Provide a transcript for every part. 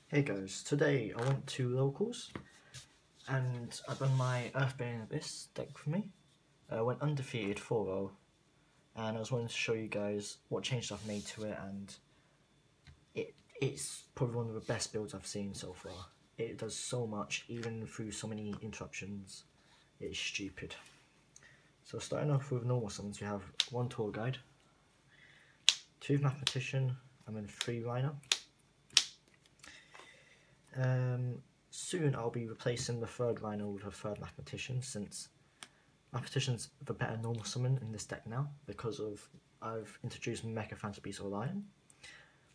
Hey guys, today I went to locals and I done my Earthbearing Abyss deck for me. I went undefeated 4-0 and I was wanting to show you guys what changes I've made to it, and it's probably one of the best builds I've seen so far. It does so much even through so many interruptions. It's stupid. So starting off with normal summons, we have 1 Tour Guide, 2 Mathematician, and then 3 Rhino. Soon I'll be replacing the 3rd Rhino with a 3rd Mathematician, since Mathematician's the better normal summon in this deck now, because I've introduced Mecha Phantom Beast or Lion,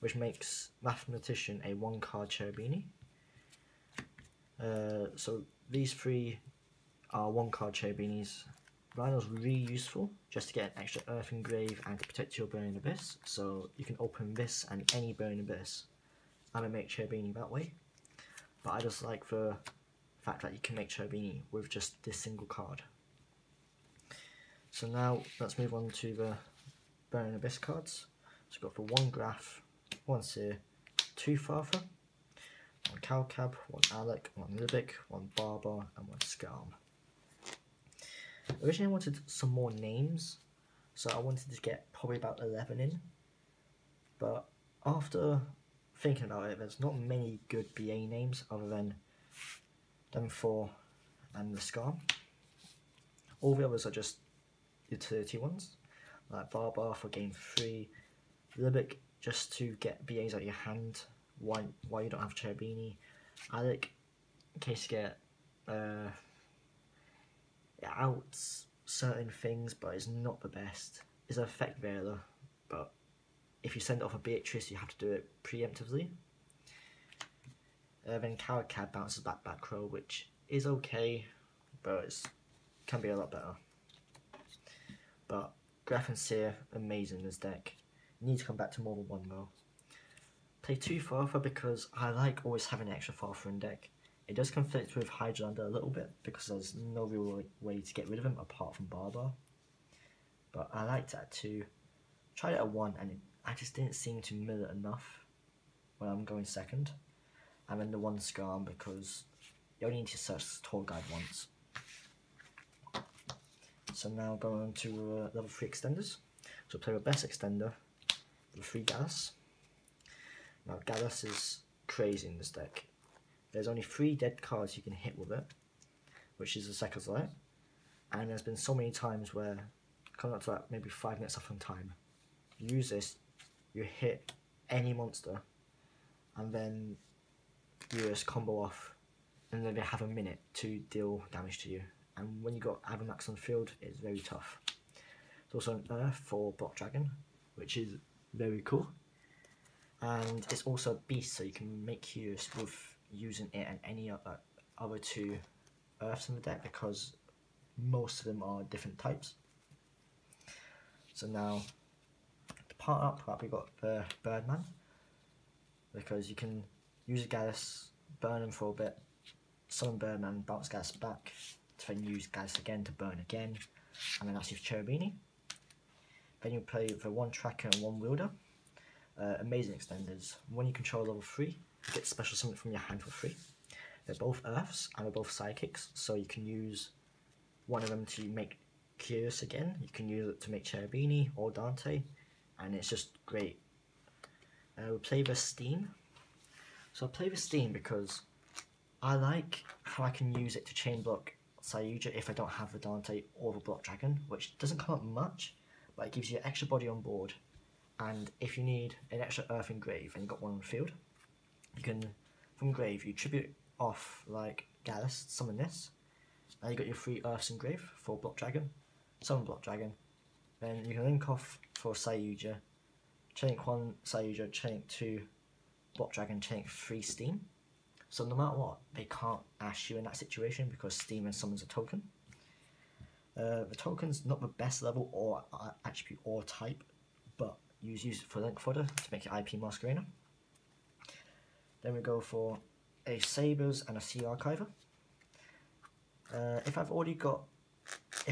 which makes Mathematician a 1-card Cherubini. So these 3 are 1-card Cherubinis. Rhino's really useful just to get an extra Earth Engrave and to protect your Burning Abyss, so you can open this and any Burning Abyss and then make Cherubini that way. But I just like the fact that you can make Cherubini with just this single card. So now let's move on to the Burning Abyss cards. So we've got for 1 Graph, 1 Seer, 2 Farther, 1 Calcab, 1 Alec, 1 Libic, 1 Barbar, and 1 Skarm. Originally I wanted some more names, so I wanted to get probably about 11 in, but after thinking about it, there's not many good BA names other than them 4 and the Skarm. All the others are just utility ones, like Barbar for game 3, Libic just to get BAs out of your hand while you don't have Cherubini, Alec in case you get out certain things, but it's not the best. It's an effect veiler, but if you send off a Beatrice, you have to do it preemptively. Then Cowcab bounces back row, which is okay, but it can be a lot better. But Graph and Seer, amazing in this deck. You need to come back to more than 1 though. Play 2 Farther because I like always having an extra Farther in deck. It does conflict with Hydrolander a little bit because there's no real way to get rid of him apart from Barbar. But I liked that too. Tried it at 1 and I just didn't seem to mill it enough when I'm going second. And then the 1 Skarm because you only need to search Tour Guide once. So now going on to level 3 extenders. So play with best extender, level 3 Gallus. Now Gallus is crazy in this deck. There's only 3 dead cards you can hit with it, which is the Second's Light. And there's been so many times where, coming up to like maybe 5 minutes off on time, you use this, you hit any monster, and then you just combo off, and then they have a minute to deal damage to you. And when you got Avamax on field, it's very tough. It's also an Earth for Block Dragon, which is very cool. And it's also a beast, so you can make heroes with using it and any other 2 Earths in the deck, because most of them are different types. So now, to part up, we got the Birdman, because you can use a Gallus, burn him for a bit, summon Birdman, bounce Gallus back, to then use Gallus again to burn again, and then that's your Cherubini. Then you play the 1 Tracker and 1 Wielder. Amazing extenders. When you control level 3, you get special summon from your hand for free. They're both Earths and they're both Psychics, so you can use one of them to make Curious again. You can use it to make Cherubini or Dante, and it's just great. We'll play the Steam. So I'll play the Steam because I like how I can use it to chain block Sayuja if I don't have the Dante or the Block Dragon, which doesn't come up much, but it gives you extra body on board. And if you need an extra Earth Engrave and you've got 1 on the field, you can, from grave, you tribute off like Gallus, summon this, and you got your 3 Earths Engrave for Block Dragon, summon Block Dragon, then you can link off for Sayuja, chain 1 Sayuja, chain 2 Block Dragon, chain 3 Steam. So no matter what, they can't ash you in that situation because Steam and summons a token. The token's not the best level or attribute or type, but you use it for link fodder to make your IP Masquerader. Then we go for a Sabers and a Sea Archiver. If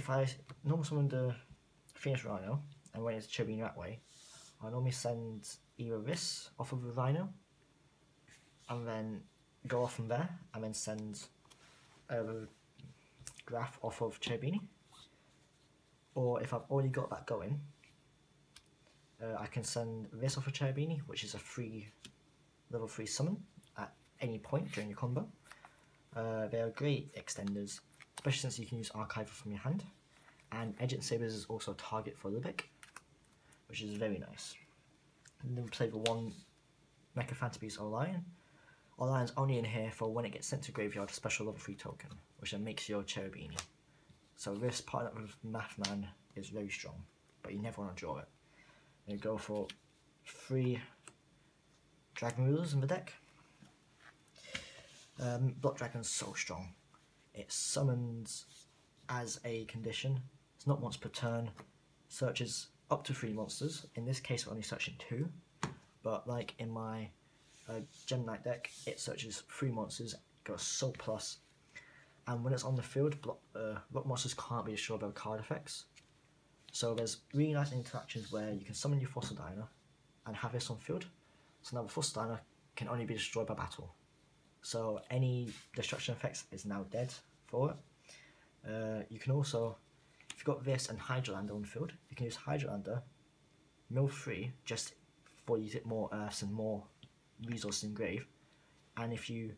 I normally summon the Phoenix Rhino, and when it's Cherubini that way, I normally send either this off of the Rhino, and then go off from there, and then send a graph off of Cherubini. Or if I've already got that going, I can send this off of Cherubini, which is a free level 3 summon at any point during your combo. They are great extenders, especially since you can use Archiver from your hand. And Edgent Sabers is also a target for Libic, which is very nice. And then we play the one Mecha Phantom Beast Orion. Orion's only in here for when it gets sent to graveyard, a special level 3 token, which then makes your Cherubini. So this partner with Mathman is very strong, but you never want to draw it. And you go for 3 Dragon Rulers in the deck. Block Dragon's so strong. It summons as a condition. It's not once per turn. Searches up to 3 monsters. In this case, we're only searching 2. But like in my Gem Knight deck, it searches 3 monsters. Goes Soul Plus. And when it's on the field, block monsters can't be destroyed by card effects. So there's really nice interactions where you can summon your Fossil Diner and have this on field. So now the Fossil Diner can only be destroyed by battle. So any destruction effects is now dead for it. You can also, if you've got this and Hydralander on the field, you can use Hydralander, mill 3, just for you get more earths and more resources in grave. And if you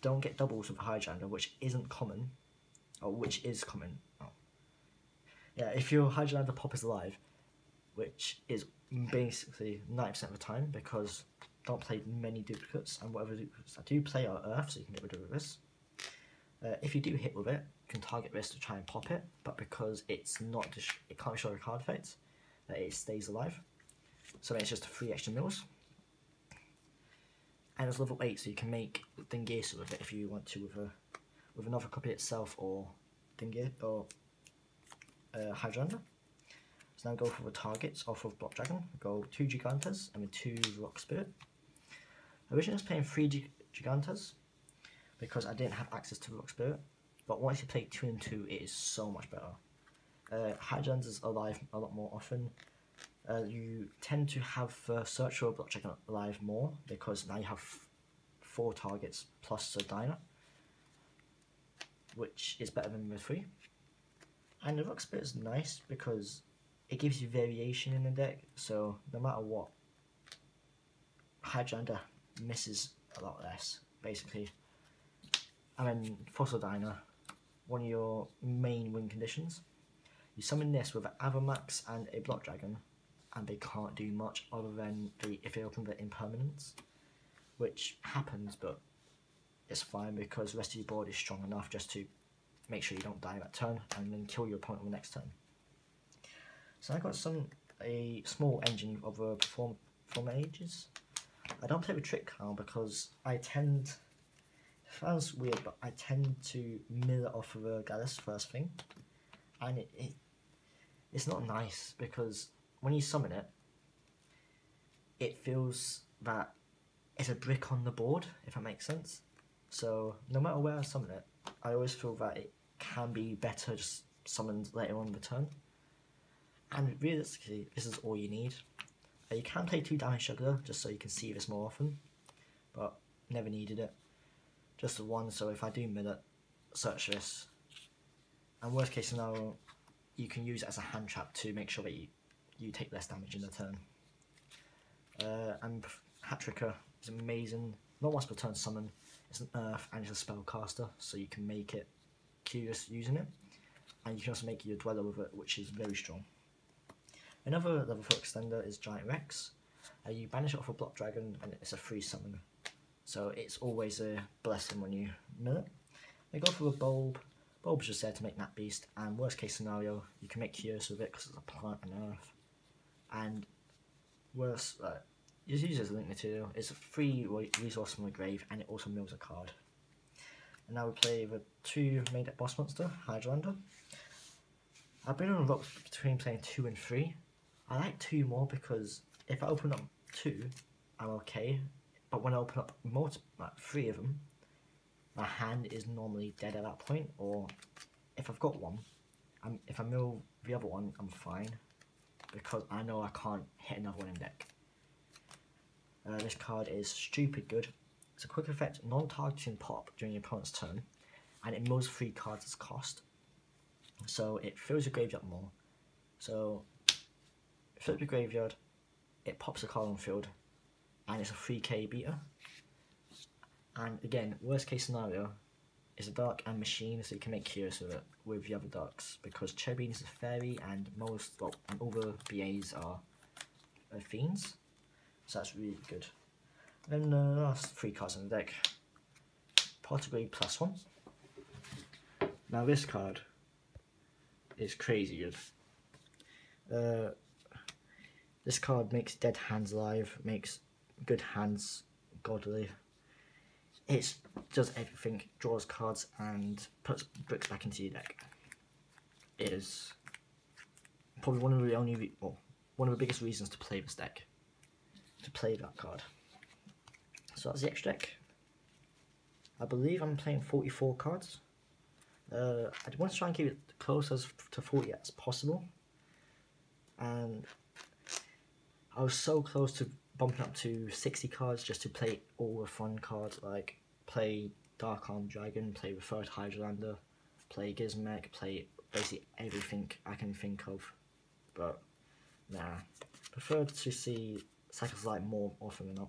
don't get doubles with Hydralander, which isn't common, or which is common, yeah, if your Hydralander pop is alive, which is basically 90% of the time, because don't play many duplicates, and whatever duplicates I do play are Earth, so you can get rid of this. If you do hit with it, you can target this to try and pop it, but because it's not, it can't show a card effect, it stays alive. So then it's just 3 extra mills. And it's level 8, so you can make Dingasu with it if you want to, with another copy itself, or Dingasu, or Hydralander. So now go for the targets off of Block Dragon. Go 2 Gigantes and then 2 Rock Spirit. Originally I was playing 3 Gigantes because I didn't have access to Rock Spirit, but once you play 2 and 2, it is so much better. Hydralander's alive a lot more often. You tend to have Search or Block Dragon alive more because now you have 4 targets plus a Diner, which is better than the 3. And the Rock Spirit is nice because it gives you variation in the deck, so no matter what, Hydralander misses a lot less, basically. And then Fossil Diner, one of your main win conditions. You summon this with an Avamax and a Block Dragon, and they can't do much other than if they open the impermanence, which happens, but it's fine because the rest of your board is strong enough just to make sure you don't die that turn and then kill your opponent on the next turn. So I got a small engine of Perform Ages. I don't play with Trick Clown because I tend, it sounds weird, but I tend to mill it off of a Gallus first thing, and it's not nice because when you summon it, it feels that it's a brick on the board, if that makes sense. So no matter where I summon it, I always feel that it can be better just summoned later on in the turn. And realistically, this is all you need. You can play 2 damage juggler just so you can see this more often, but never needed it. Just the 1, so if I do mill it, search this. And worst case scenario, you can use it as a hand trap to make sure that you take less damage in the turn. And Hat Tricker is amazing. Not once per turn summon. It's an Earth and it's a spellcaster, so you can make it curious using it. And you can also make your Dweller with it, which is very strong. Another level 4 extender is Giant Rex. You banish it off a Block Dragon and it's a free summon. So it's always a blessing when you mill it. They go for a Bulb. Bulb's just there to make that beast, and worst case scenario, you can make Curious with it because it's a plant and Earth. And worse, it uses link material. It's a free resource from the grave, and it also mills a card. And now we play the 2 main deck boss monster, Hydralander. I've been on a rock between playing 2 and 3. I like 2 more because if I open up 2, I'm okay. But when I open up more, like 3 of them, my hand is normally dead at that point. Or if I've got one, if I mill the other one, I'm fine because I know I can't hit another one in deck. This card is stupid good. It's a quick effect, non-targeting pop during your opponent's turn, and it mills 3 cards as cost. So it fills your graveyard more. So flip your graveyard, it pops a card on field, and it's a 3k beater. And again, worst case scenario is a dark and machine, so you can make cures with it with the other darks, because Cherubini is a fairy and most, well, and all the BAs are fiends, so that's really good. Then the last 3 cards in the deck, Partigrade +1. Now this card is crazy good. This card makes dead hands alive, makes good hands godly. It does everything, draws cards and puts bricks back into your deck. It is probably one of the biggest reasons to play this deck, to play that card. So that's the extra deck. I believe I'm playing 44 cards. I want to try and keep it close to 40 as possible. And I was so close to bumping up to 60 cards just to play all the fun cards, like play Dark Arm Dragon, play Referred Hydrolander, play Gizmech, play basically everything I can think of. But nah, prefer to see Cycles Light more often than not.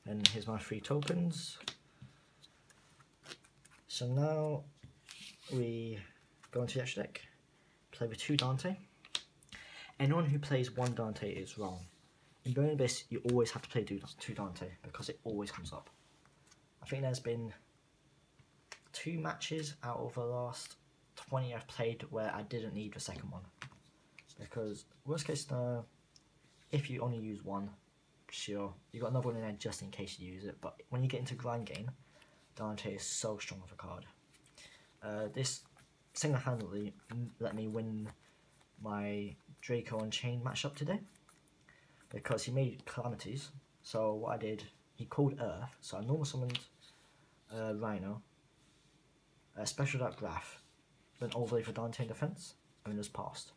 And here's my 3 tokens. So now we go into the extra deck, play with 2 Dante. Anyone who plays 1 Dante is wrong. In Burning Abyss, you always have to play 2 Dante because it always comes up. I think there's been 2 matches out of the last 20 I've played where I didn't need the second one. Because worst case scenario, if you only use 1, sure, you got another one in there just in case you use it. But when you get into grind game, Dante is so strong of a card. This single-handedly let me win my Draco Unchained matchup today, because he made calamities. So what I did, he called Earth, so I normal summoned Rhino, special out Graph, then overlay for Dante in defense, and then just passed.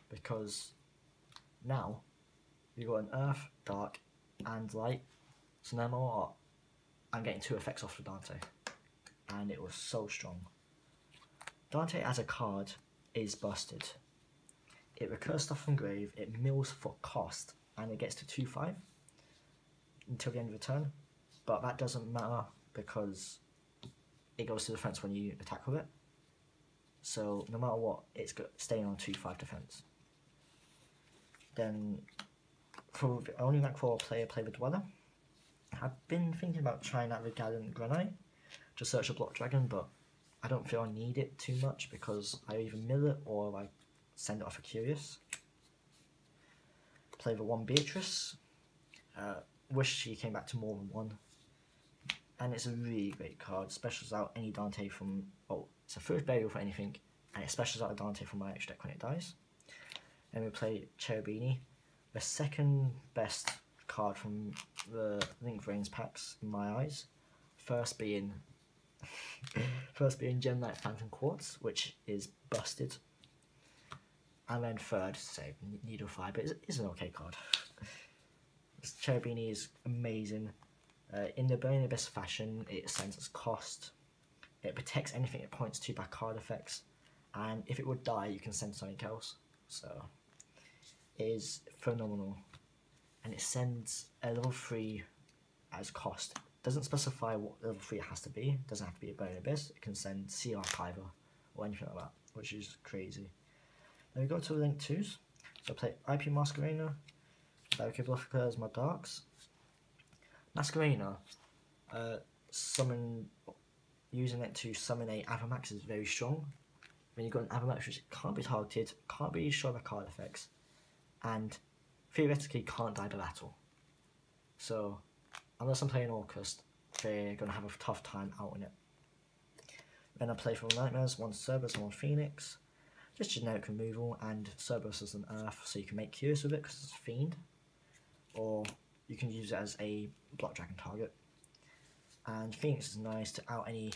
Because now you got an Earth, Dark, and Light, so no matter what, I'm getting 2 effects off of Dante, and it was so strong. Dante as a card is busted. It recurs stuff from grave, it mills for cost, and it gets to 2/5 until the end of the turn, but that doesn't matter because it goes to defense when you attack with it. So no matter what, it's staying on 2/5 defense. Then for the only rank 4 player play the Dweller, I've been thinking about trying out the Gallant Granite to search a block dragon, but I don't feel I need it too much because I either mill it or I send it off a Curious. Play the 1 Beatrice. Wish she came back to more than 1. And it's a really great card. Specials out any Dante from... Oh, it's a first burial for anything. And it specials out a Dante from my extra deck when it dies. Then we play Cherubini. The second best card from the Link Vrains packs in my eyes. First being Gemlight Phantom Quartz, which is busted. And then third, say Needle Fire, but it's an okay card. Cherubini is amazing. In the Burning Abyss fashion, it sends its cost. It protects anything it points to by card effects, and if it would die, you can send something else. So it is phenomenal, and it sends a level 3 as cost. It doesn't specify what level 3 it has to be. It doesn't have to be a Burning Abyss. It can send Sea Archiver or anything like that, which is crazy. Then we go to the Link 2s. So I play IP Masquerena, Barricade as my darks. Masquerena, using it to summon a Avamax is very strong. When you've got an Avamax which can't be targeted, can't be shown by card effects, and theoretically can't die by battle. So, unless I'm playing Orcust, they're going to have a tough time out in it. Then I play for Nightmares, 1 Cerberus and 1 Phoenix. Just generic removal, and Cerberus is an Earth, so you can make Curious with it because it's a Fiend. Or you can use it as a block dragon target. And Phoenix is nice to out any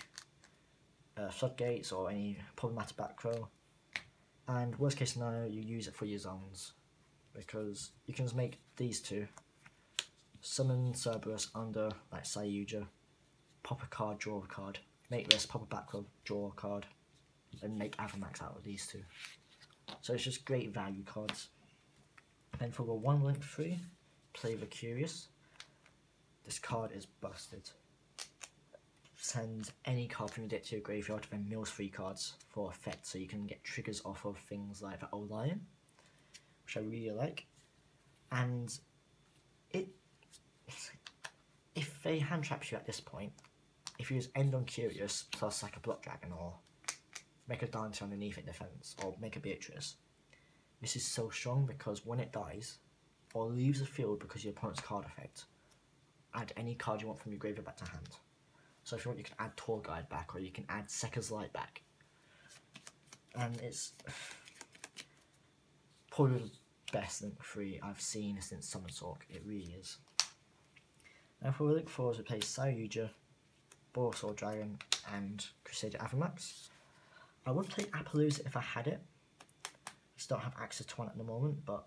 floodgates or any problematic back row. And worst case scenario, you use it for your zones, because you can just make these 2 summon Cerberus under like Sayuja, pop a card, draw a card, make this, pop a back row, draw a card, and make Avamax out of these two. So it's just great value cards. Then for the 1 link 3, play the Curious. This card is busted. Send any card from your deck to your graveyard, then mills 3 cards for effect, so you can get triggers off of things like the Old Lion, which I really like. And if they hand traps you at this point, if you just end on Curious plus like a Block Dragon or make a Dante underneath it defense or make a Beatrice, this is so strong because when it dies or leaves the field because of your opponent's card effect, add any card you want from your graveyard back to hand. So if you want, you can add Tour Guide back, or you can add Sekka's Light back. And it's probably the best Link 3 I've seen since Summer Talk. It really is. Now for Link 4, we play Sayuja, Borsor Dragon, and Crusader Avamax. I would play Appaloosa if I had it. I just don't have access to one at the moment, but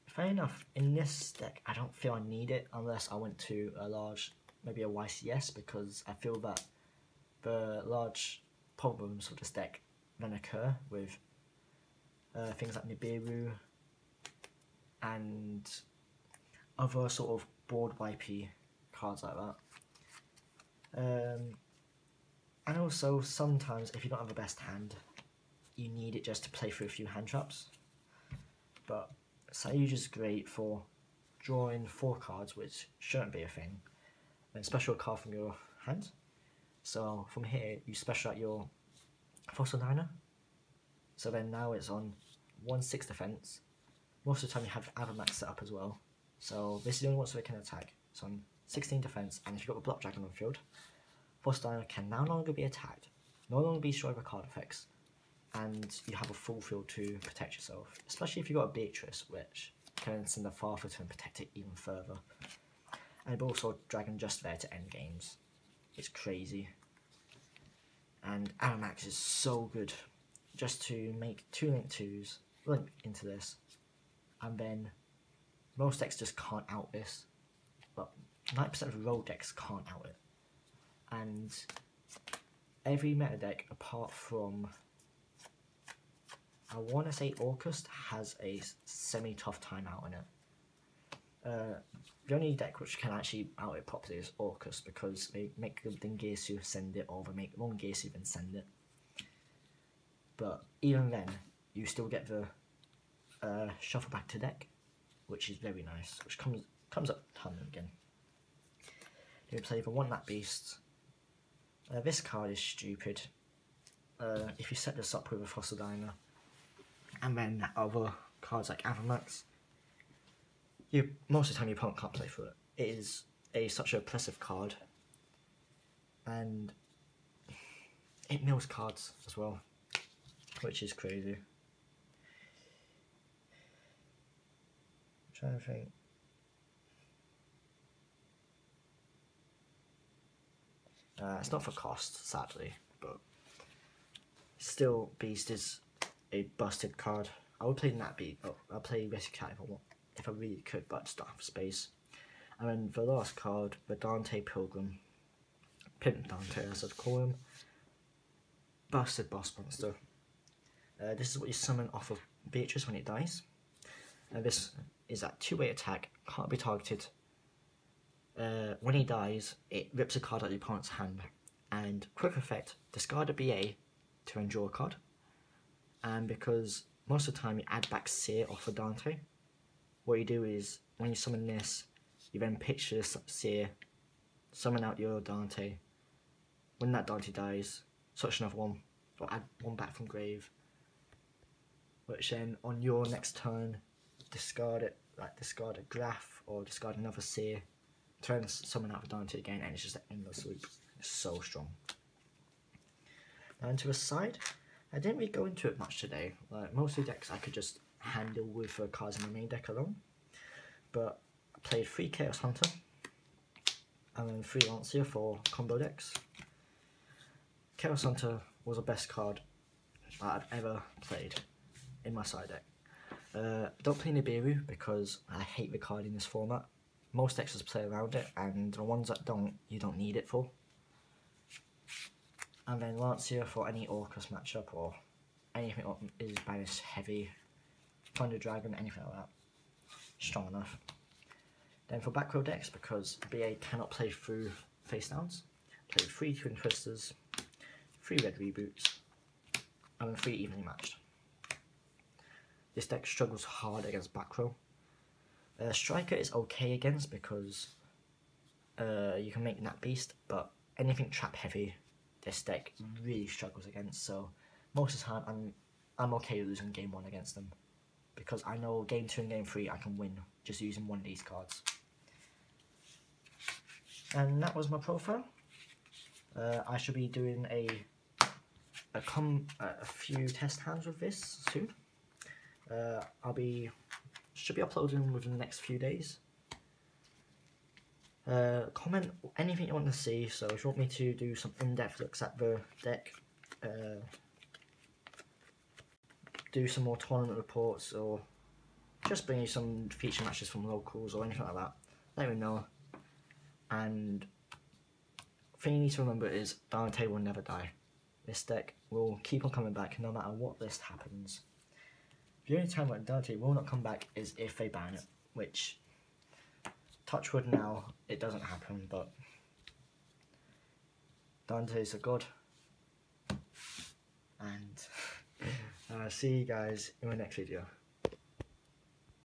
fair enough, in this deck I don't feel I need it unless I went to a large, maybe a YCS, because I feel that the large problems with this deck then occur with things like Nibiru and other sort of board wipey cards like that. And also sometimes if you don't have the best hand, you need it just to play through a few hand traps. But Sayuja's great for drawing 4 cards, which shouldn't be a thing. Then special a card from your hand. So from here, you special out your Fossil Diner. So then now it's on 1/6 defense. Most of the time you have Avamax set up as well. So this is the only one so it can attack. So on 16 defense, and if you've got a Block Dragon on the field, Fossil Diner can no longer be attacked, no longer be destroyed by card effects, and you have a full field to protect yourself. Especially if you've got a Beatrice, which can send a Farther to and protect it even further. And also Dragon just there to end games. It's crazy. And Avamax is so good. Just to make 2 link 2s, link into this, and then most decks just can't out this. But 90% of rogue decks can't out it. And every meta deck apart from, I want to say Orcust, has a semi-tough time out in it. The only deck which can actually out it properly is Orcust, because they make the Dingesu send it, or they make one Gesu then send it. But even then, you still get the shuffle back to deck, which is very nice, which comes up time and again. You play the 1 That Beast. This card is stupid. If you set this up with a Fossil Diner, and then other cards like Avamax, most of the time your opponent can't play through it. It is such an oppressive card, and it mills cards as well, which is crazy. I'm trying to think. It's not for cost, sadly, but still, Beast is a busted card. I would play Nat Beast. Oh, I'll play Rescue Cat if I really could, but I just don't have space. And then the last card, the Dante Pilgrim. Pimp Dante, as I'd call him. Busted boss monster. This is what you summon off of Beatrice when it dies. And this is that 2-way attack, can't be targeted. When he dies, it rips a card out of the opponent's hand. And quick effect, discard a BA to endure a card. And because most of the time you add back Seer off of Dante, what you do is, when you summon this, you then pitch this Seer, summon out your Dante. When that Dante dies, search another one, or add 1 back from grave. Which then, on your next turn, discard it, like discard a Graph, or discard another Seer, turn summon out of Dante again, and it's just an endless loop. It's so strong. Now into the side, I didn't really go into it much today. Like most of the decks I could just handle with cards in my main deck alone. But I played 3 Chaos Hunter, and then 3 Lancia for combo decks. Chaos Hunter was the best card I've ever played in my side deck. Don't play Nibiru because I hate the card in this format. most decks just play around it, and the ones that don't, you don't need it for. And then Lancia for any Orcus matchup or anything is Banish heavy, Thunder Dragon, anything like that. Strong enough. Then for back row decks, because BA cannot play through face downs, play with 3 Twin Twisters, 3 red reboots, and then 3 evenly matched. This deck struggles hard against back row. Striker is okay against because you can make Nat Beast, but anything trap heavy, this deck really struggles against. So most of the time, I'm okay losing game 1 against them because I know game 2 and game 3 I can win just using one of these cards. And that was my profile. I should be doing a few test hands with this soon. Should be uploading within the next few days. Comment anything you want to see. So if you want me to do some in-depth looks at the deck, do some more tournament reports, or just bring you some feature matches from locals or anything like that, let me know. And the thing you need to remember is Dante will never die. This deck will keep on coming back no matter what list happens. The only time that Dante will not come back is if they ban it, which, touch wood now, it doesn't happen, but Dante is a god. And see you guys in my next video.